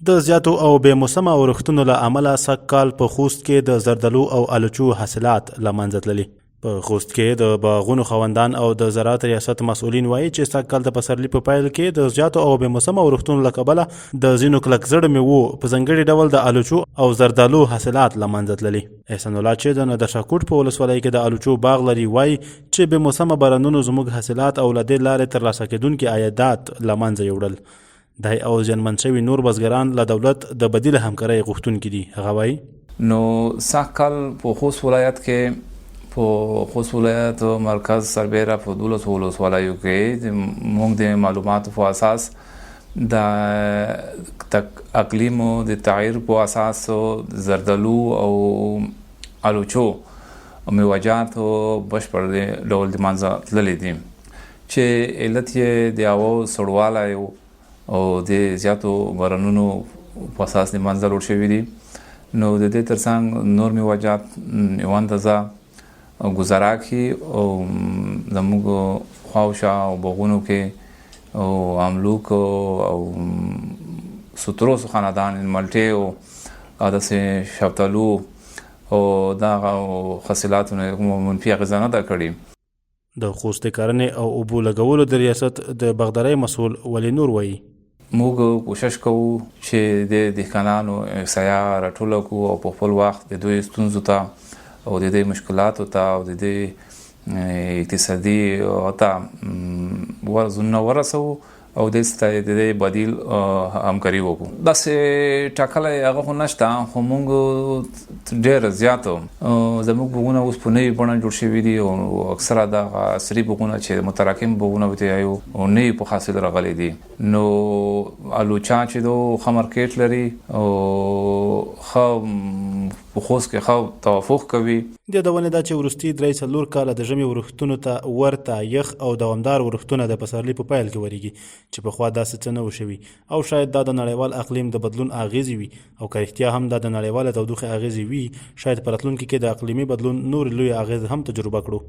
د زیاتو او بې موسمه اورښتونو له امله سږ کال په خوست کې د زردالو او الوچو حاصلات له منځه تللي. په خوست کې د باغونو خاوندان او د زراعت ریاست مسؤلین وایي چې سږ کال د پسرلي په پیل کې د زیاتو او بې موسمه اورښتونو له کبله د ځینو کلک زړه میوو په ځانګړي ډول د الوچو او زردالو حاصلات له منځه تللي. احسان الله چې د ندرشاکوټ په ولسوالۍ کې د الوچو باغ لري وایي چې بې موسمه بارانونو زموږ حاصلات او له دې لارې ترلاسه کېدونکي عایدات له منځه یوړل. دی او زیانمن شوي نور بزګران له دولت د بدیله همکارۍ غوښتونکي دي. هغه وایي نو سږ کال په خوست ولایت کې په خوست ولایت مرکز سربیره په 12 ولسوالیو کې موږ د معلوماتو په اساس د اقلیمو د تغییر په اساس زردالو او الوچو میوجات بشپړ ډول د منځه تللي دي چې علت یې د هوا سړوالی او د زیاتو بارانونو په اساس د منځه وړل شوي دي. نو د دې ترڅنګ نور میوجات یوه اندازه ګذرا کړي او زموږ خواوشا او باغونو کې او املوک او ستروس خاندان مالټې او داسې شفتالو او دغه حاصلاتو منفي اغېزه نه ده کړې. د خوست کرنې او اوبو لګولو د ریاست د باغدارۍ مسؤل ولی نور وایي موږ کوشش کوو چې د دهقانانو احصایه راټوله کړو او په خپل وخت د دوی ستونزو ته او د دوی مشکلاتو ته او د دوی اقتصادي ته ورزونه ورسوو او د دې بدیل همکاري وکړو. داسې ټاکلی هغه خو نشته خو موږ ډېر زیاتو زموږ باغونه اوس په نوي بڼه جوړ شوي دي او اکثره دغه عصري باغونه چې متراکم باغونه ورته وایو او نوي په حاصل راغلي دي. نو الوچا چې دو ښه مارکیټ لري او ښه په خوست کې ښه توافق کوي. د ونې دا چې وروستي 3-4 کاله د ژمي ورښتونو ته ورته یخ او دوامدار ورښتونه د پسرلي په پیل کې ورېږي چې پخوا داسې څه نه و شوي او شاید دا د نړیوال اقلیم د بدلون اغیزې وي او که رښتیا هم دا د نړیواله تودوخې اغیزې وي شاید په راتلونکي کې د اقلیمي بدلون نور لوی اغیز هم تجربه کړو.